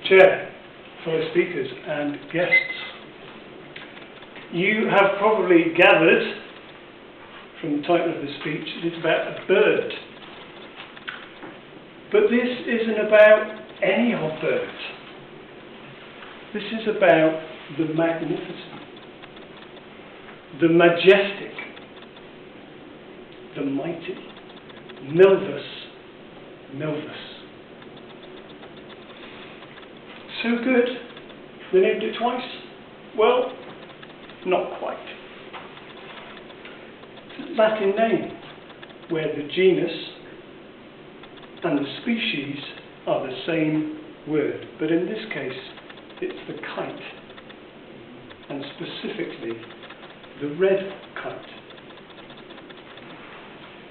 Chair, fellow speakers and guests, you have probably gathered from the title of the speech that it's about a bird. But this isn't about any old bird. This is about the magnificent, the majestic, the mighty, Milvus. So good, they named it twice? Well, not quite. It's a Latin name, where the genus and the species are the same word, but in this case, it's the kite, and specifically, the red kite.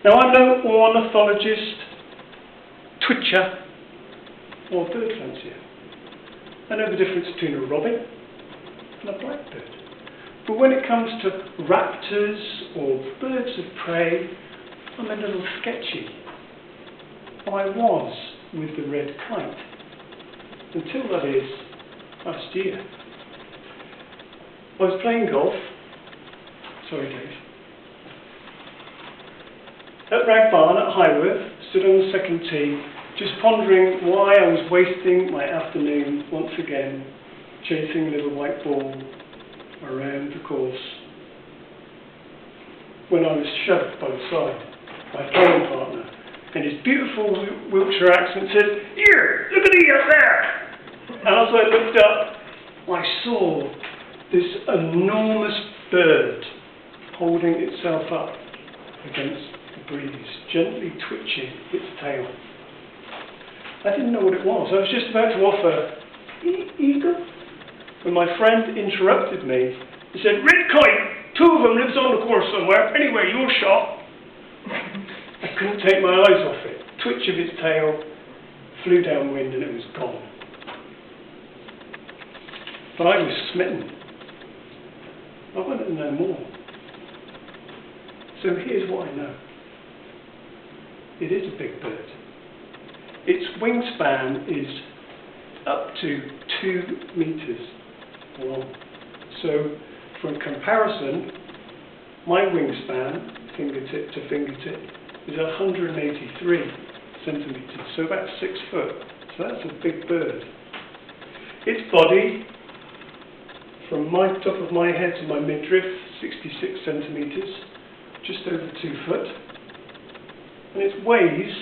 Now, I'm no ornithologist, twitcher, or bird fancier. I know the difference between a robin and a blackbird. But when it comes to raptors or birds of prey, I'm a little sketchy. I was with the red kite, until that is, last year. I was playing golf, sorry Dave, at Rag Barn at Highworth, stood on the second tee, just pondering why I was wasting my afternoon once again chasing a little white ball around the course, when I was shoved by the side by a playing partner, and his beautiful Wiltshire accent said, "Here, look at me up there!" And as I looked up, I saw this enormous bird holding itself up against the breeze, gently twitching its tail. I didn't know what it was. I was just about to offer eagle when my friend interrupted me. He said, "Red kite, two of them lives on the course somewhere. Anyway, your shot." I couldn't take my eyes off it. Twitch of its tail, flew downwind, and it was gone. But I was smitten. I wanted to know more. So here's what I know. It is a big bird. Its wingspan is up to 2 meters long. So, for comparison, my wingspan, fingertip to fingertip, is 183 centimeters, so about 6 foot. So that's a big bird. Its body, from my top of my head to my midriff, 66 centimeters, just over 2 foot. And it weighs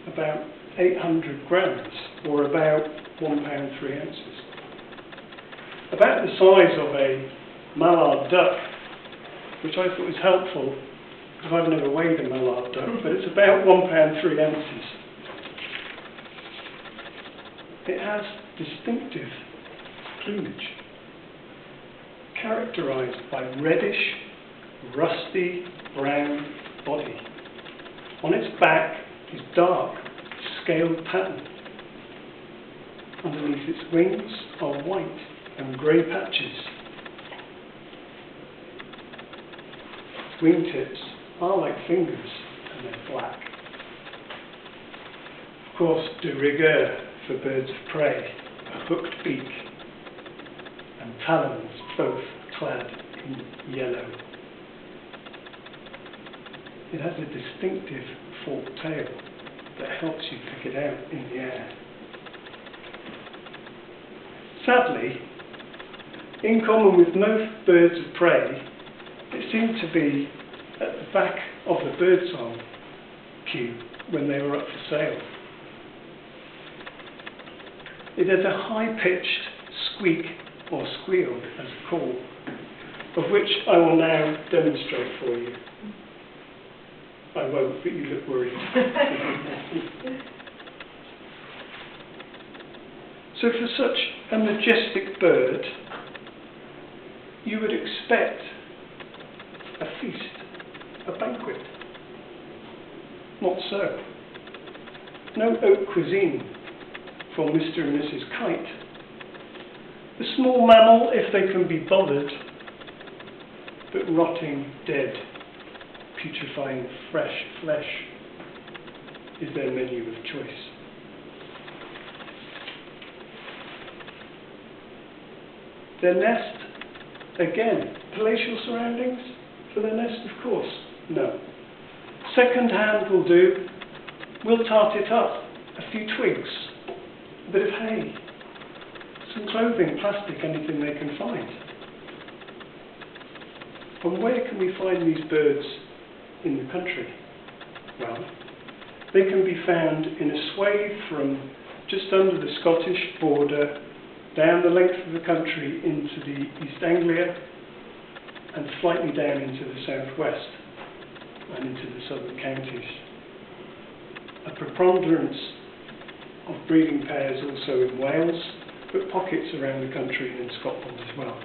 about 800 grams, or about 1 pound 3 ounces. About the size of a mallard duck, which I thought was helpful, because I've never weighed a mallard duck, but it's about 1 pound 3 ounces. It has distinctive plumage, characterized by reddish, rusty brown body. On its back is dark, scaled pattern. Underneath its wings are white and grey patches. Its wingtips are like fingers, and they're black. Of course, de rigueur for birds of prey, a hooked beak, and talons both clad in yellow. It has a distinctive forked tail that helps you pick it out in the air. Sadly, in common with most birds of prey, it seemed to be at the back of the birdsong queue when they were up for sale. It has a high-pitched squeak or squeal as a call, of which I will now demonstrate for you. I won't, but you look worried. So for such a majestic bird, you would expect a feast, a banquet. Not so. No haute cuisine for Mr. and Mrs. Kite. The small mammal, if they can be bothered, but rotting dead, putrefying fresh flesh is their menu of choice. Their nest, again, palatial surroundings for their nest, of course? No. Second hand will do. We'll tart it up. A few twigs, a bit of hay, some clothing, plastic, anything they can find. And where can we find these birds in the country? Well, they can be found in a swathe from just under the Scottish border, down the length of the country into the East Anglia, and slightly down into the southwest and into the southern counties. A preponderance of breeding pairs also in Wales, but pockets around the country and in Scotland as well.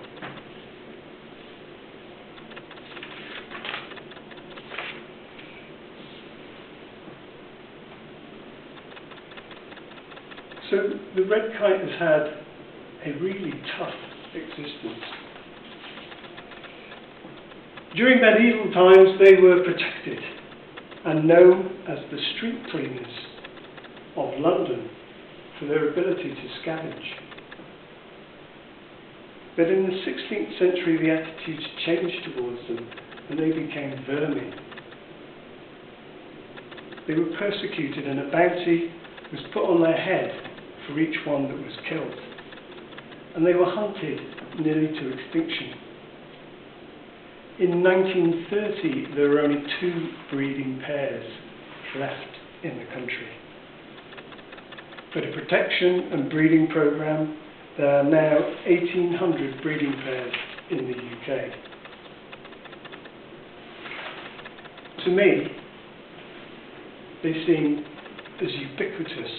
So the red kite has had a really tough existence. During medieval times they were protected and known as the street cleaners of London for their ability to scavenge. But in the 16th century the attitudes changed towards them and they became vermin. They were persecuted and a bounty was put on their head for each one that was killed. And they were hunted nearly to extinction. In 1930 there were only 2 breeding pairs left in the country. For the protection and breeding programme, there are now 1,800 breeding pairs in the UK. To me, they seem as ubiquitous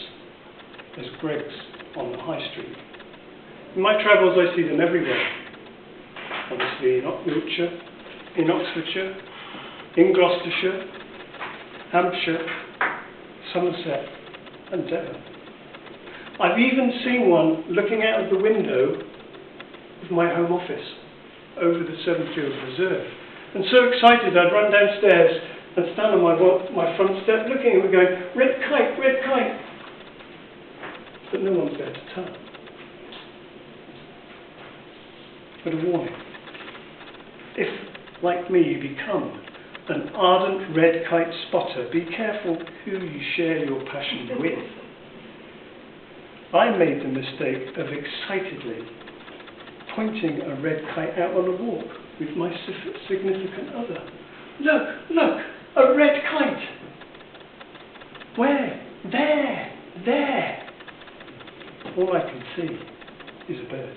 as Greggs on the high street. In my travels I see them everywhere. Obviously in Wiltshire, in Oxfordshire, in Gloucestershire, Hampshire, Somerset and Devon. I've even seen one looking out of the window of my home office over the Sevenfield Reserve. And so excited I'd run downstairs and stand on my front step looking at it going, red kite, red kite. But no one's there to tell. But a warning. If, like me, you become an ardent red kite spotter, be careful who you share your passion with. I made the mistake of excitedly pointing a red kite out on a walk with my significant other. Look, look, a red kite! Where? There, there! All I can see is a bird.